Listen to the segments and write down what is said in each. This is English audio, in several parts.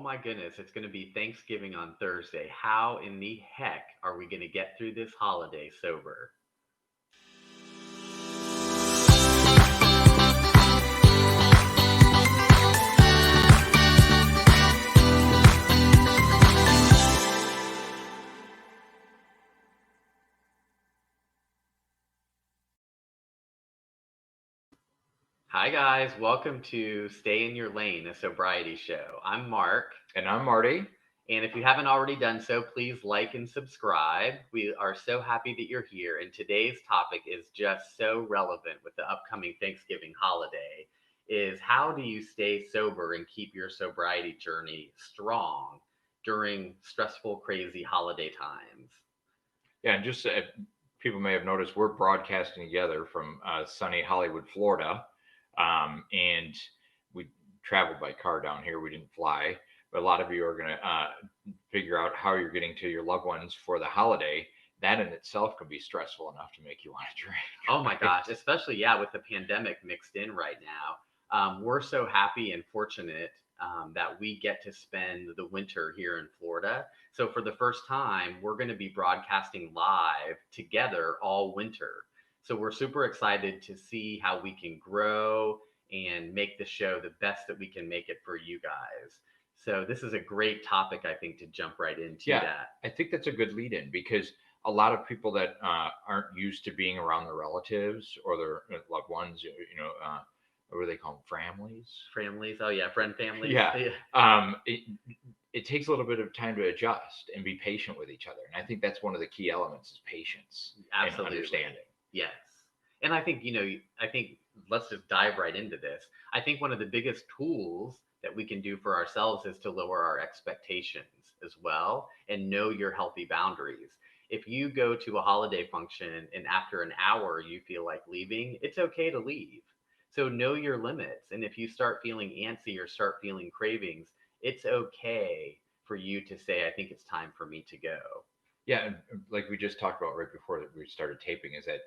my goodness, it's going to be Thanksgiving on Thursday. How in the heck are we going to get through this holiday sober? Hi, guys. Welcome to Stay in Your Lane, a sobriety show. I'm Mark. And I'm Marty. And if you haven't already done so, please like and subscribe. We are so happy that you're here. And today's topic is just so relevant with the upcoming Thanksgiving holiday is how do you stay sober and keep your sobriety journey strong during stressful, crazy holiday times? Yeah, and just people may have noticed, we're broadcasting together from sunny Hollywood, Florida. And we traveled by car down here. We didn't fly. But a lot of you are going to figure out how you're getting to your loved ones for the holiday. That in itself could be stressful enough to make you want to drink. Oh my Right? gosh, especially, yeah, with the pandemic mixed in right now. We're so happy and fortunate that we get to spend the winter here in Florida. So, for the first time, we're going to be broadcasting live together all winter. So, we're super excited to see how we can grow and make the show the best that we can make it for you guys. So, this is a great topic, I think, to jump right into Yeah, that. I think that's a good lead in because a lot of people that aren't used to being around their relatives or their loved ones, what do they call them? Families? Families, oh yeah, friend families. Yeah. Yeah, Um, it, it takes a little bit of time to adjust and be patient with each other. And I think that's one of the key elements is patience and absolutely. understanding. Yes. And I think, I think let's just dive right into this. I think one of the biggest tools that we can do for ourselves is to lower our expectations as well and know your healthy boundaries. If you go to a holiday function and after an hour you feel like leaving, it's okay to leave. So know your limits. And if you start feeling antsy or start feeling cravings, it's okay for you to say, I think it's time for me to go. Yeah, and like we just talked about right before that we started taping, is that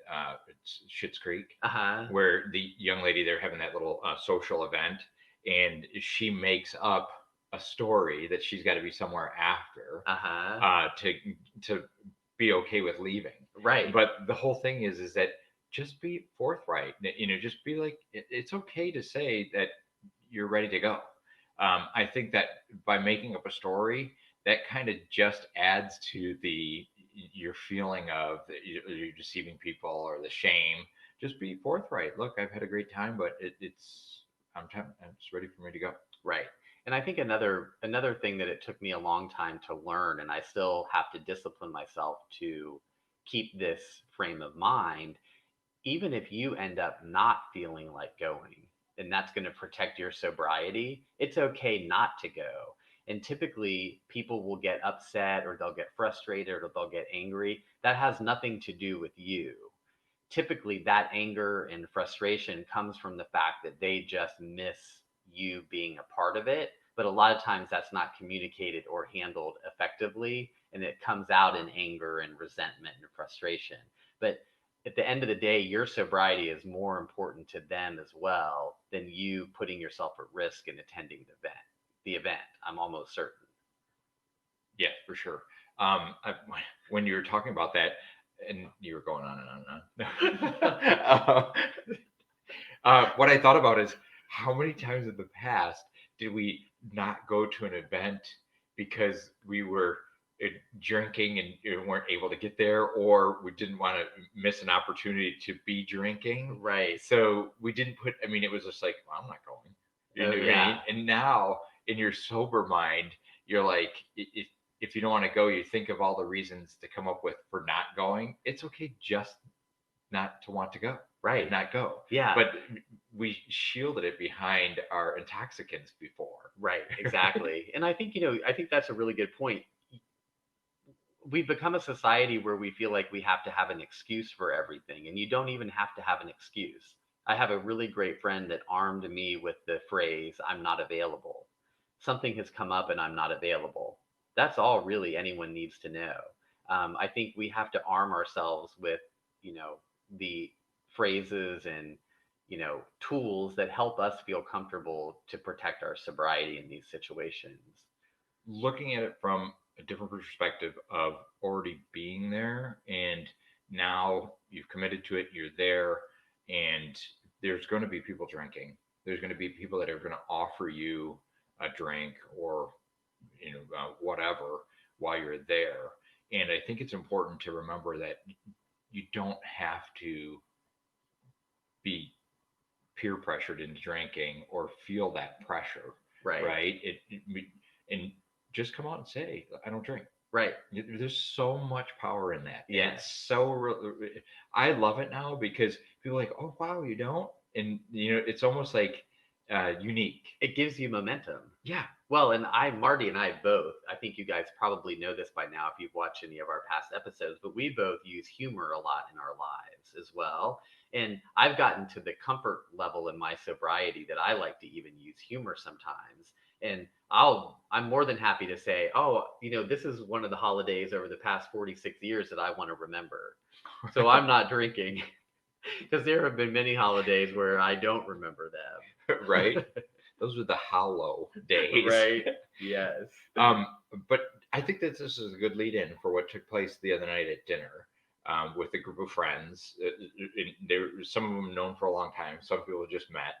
it's Schitt's Creek, Uh huh. where the young lady they're having that little social event, and she makes up a story that she's got to be somewhere after Uh huh. uh, to to be okay with leaving. Right. But the whole thing is that just be forthright. Just be like it's okay to say that you're ready to go. I think that by making up a story, that kind of just adds to the your feeling of that you're deceiving people or the shame. Just be forthright. Look, I've had a great time, but it's ready for me to go. Right. And I think another thing that it took me a long time to learn, and I still have to discipline myself to keep this frame of mind, even if you end up not feeling like going, and that's going to protect your sobriety, it's okay not to go. And typically, people will get upset or they'll get frustrated or they'll get angry. That has nothing to do with you. Typically, that anger and frustration comes from the fact that they just miss you being a part of it. But a lot of times that's not communicated or handled effectively, and it comes out in anger and resentment and frustration. But at the end of the day, your sobriety is more important to them as well than you putting yourself at risk in attending the event. The event, I'm almost certain. Yeah, for sure. When you were talking about that, and you were going on and on and on. What I thought about is how many times in the past did we not go to an event because we were uh, drinking and weren't able to get there, or we didn't want to miss an opportunity to be drinking. Right. So we didn't put, I mean, it was just like, well, I'm not going. You Oh, know what I yeah. mean? And now in your sober mind, you're like, if you don't want to go, you think of all the reasons to come up with for not going. It's okay just not to want to go and Right. not go. Yeah. But we shielded it behind our intoxicants before. Right. Exactly. And I think, I think that's a really good point. We've become a society where we feel like we have to have an excuse for everything, and you don't even have to have an excuse. I have a really great friend that armed me with the phrase, I'm not available. Something has come up and I'm not available. That's all really anyone needs to know. I think we have to arm ourselves with, the phrases and, tools that help us feel comfortable to protect our sobriety in these situations. looking at it from a different perspective of already being there, and now you've committed to it, you're there, and there's going to be people drinking. There's going to be people that are going to offer you a drink or whatever while you're there. And I think it's important to remember that you don't have to be peer pressured into drinking or feel that pressure, Right. right? And just come out and say, I don't drink. Right. There's so much power in that, and Yes. it's so. I love it now because people are like, oh wow, you don't, and it's almost like unique. It gives you momentum. Yeah, Well, and Marty and I both, I think you guys probably know this by now if you've watched any of our past episodes, but we both use humor a lot in our lives as well. And I've gotten to the comfort level in my sobriety that I like to even use humor sometimes. And I'm more than happy to say, oh, this is one of the holidays over the past 46 years that I want to remember. So I'm not drinking because there have been many holidays where I don't remember right. them. Those were the hollow days. Right. Yes. um, but I think that this is a good lead in for what took place the other night at dinner with a group of friends. There, some of them known for a long time, some people just met,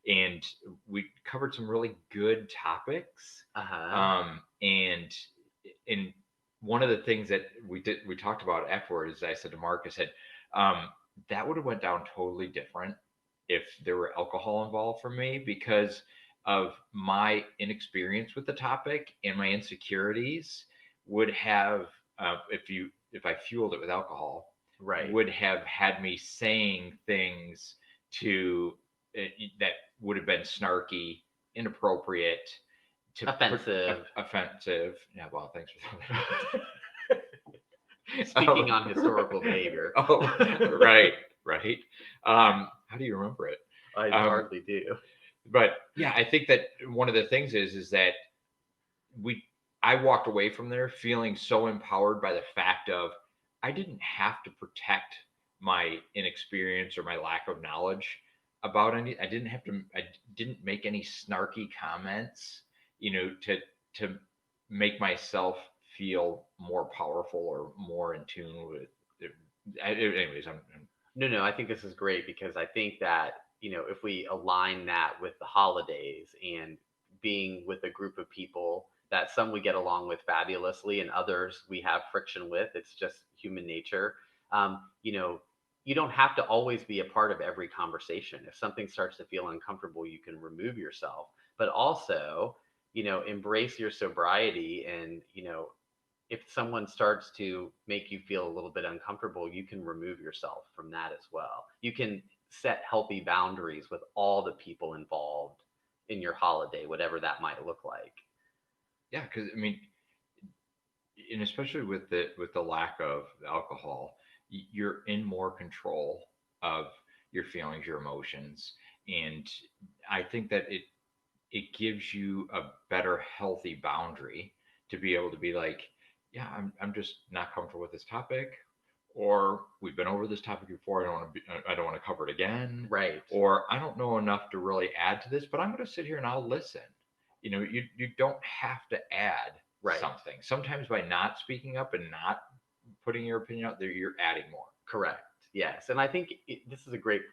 and we covered some really good topics. Uh-huh. And one of the things that we talked about afterward is I said to Mark, I said, um, that would have went down totally different if there were alcohol involved for me because of my inexperience with the topic and my insecurities would have if I fueled it with alcohol Right. would have had me saying things to that would have been snarky, inappropriate, Offensive. offensive. Yeah, well, thanks for that. Speaking on historical behavior. Oh, right, right. How do you remember it? I Um, hardly do. but yeah, I think that one of the things is that we I walked away from there feeling so empowered by the fact of I didn't have to protect my inexperience or my lack of knowledge about any. I didn't make any snarky comments, to make myself feel more powerful or more in tune with. Anyways, No, no, I think this is great because I think that, if we align that with the holidays and being with a group of people that some we get along with fabulously and others we have friction with, it's just human nature. You don't have to always be a part of every conversation. If something starts to feel uncomfortable, you can remove yourself, but also, embrace your sobriety and, if someone starts to make you feel a little bit uncomfortable, you can remove yourself from that as well. You can set healthy boundaries with all the people involved in your holiday, whatever that might look like. yeah, because I mean, and especially with the lack of alcohol, you're in more control of your feelings, your emotions, and I think that it gives you a better, healthy boundary to be able to be like, yeah, I'm just not comfortable with this topic, or we've been over this topic before. I don't want to cover it again, Right. or I don't know enough to really add to this, but I'm going to sit here and I'll listen. You don't have to add Right. something. Sometimes by not speaking up and not putting your opinion out there, you're adding more. Correct. Yes. And I think this is a great,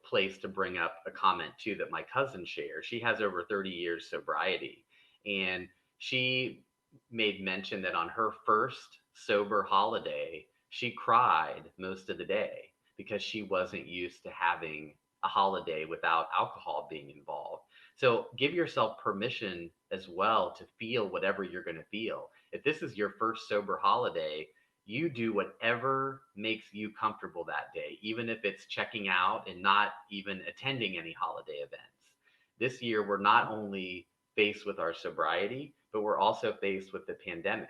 place to bring up a comment too that my cousin shares. She has over 30 years sobriety, and she made mention that on her first sober holiday, she cried most of the day because she wasn't used to having a holiday without alcohol being involved. So give yourself permission as well to feel whatever you're going to feel. If this is your first sober holiday, you do whatever makes you comfortable that day, even if it's checking out and not even attending any holiday events. This year, we're not only faced with our sobriety, but we're also faced with the pandemic.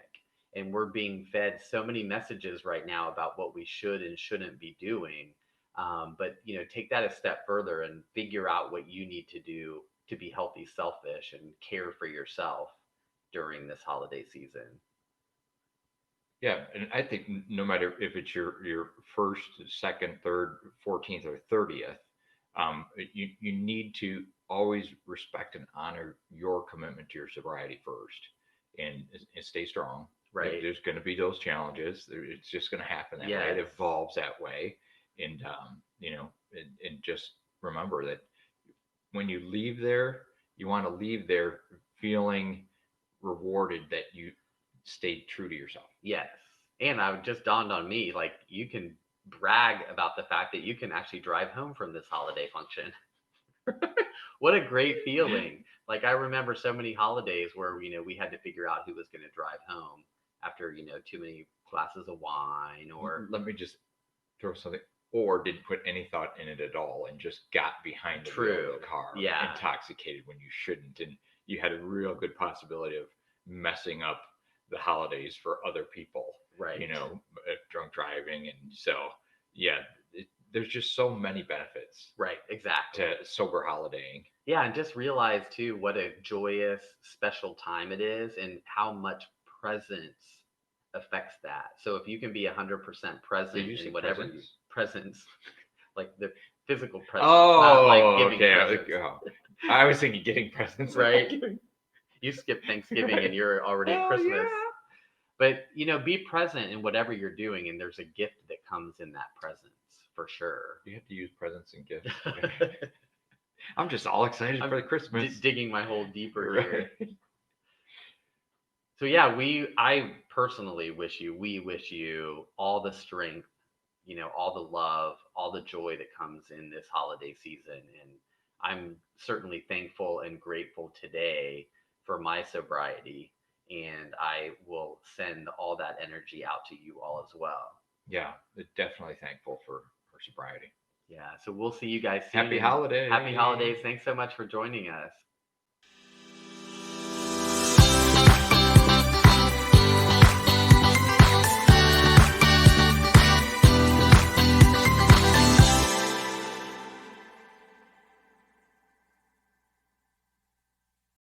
And we're being fed so many messages right now about what we should and shouldn't be doing. But take that a step further and figure out what you need to do to be healthy, selfish, and care for yourself during this holiday season. Yeah, and I think no matter if it's your first, second, third, 14th, or 30th, you need to always respect and honor your commitment to your sobriety first. and stay strong. Right. There's going to be those challenges. It's just going to happen that way. It Yes. evolves that way, and and just remember that when you leave there, you want to leave there feeling rewarded that you stayed true to yourself. Yes. And I just dawned on me, like you can brag about the fact that you can actually drive home from this holiday function. What a great feeling. Like I remember so many holidays where, we had to figure out who was going to drive home after, too many glasses of wine or Let me just throw something, or didn't put any thought in it at all and just got behind the wheel of true. the car Yeah. intoxicated when you shouldn't, and you had a real good possibility of messing up the holidays for other people, Right. drunk driving. And so yeah, there's just so many benefits Right. Exactly. to sober holidaying. Yeah. And just realize too what a joyous, special time it is and how much presence affects that. So if you can be 100% Did present you say in whatever you presents? presence, like the physical presence, not like Oh, giving okay. presents, Oh, I was thinking getting presents. right? You skip Thanksgiving and Right. you're already at Hell Christmas. yeah. But, be present in whatever you're doing, and there's a gift that comes in that presence for sure. You have to use presents and gifts. I'm just all excited for I'm the Christmas. digging my hole deeper Right. here. So yeah, I personally we wish you all the strength, all the love, all the joy that comes in this holiday season. And I'm certainly thankful and grateful today for my sobriety. And I will send all that energy out to you all as well. Yeah, definitely thankful for sobriety. Yeah. So we'll see you guys soon. Happy And happy holidays. holidays. Thanks so much for joining us.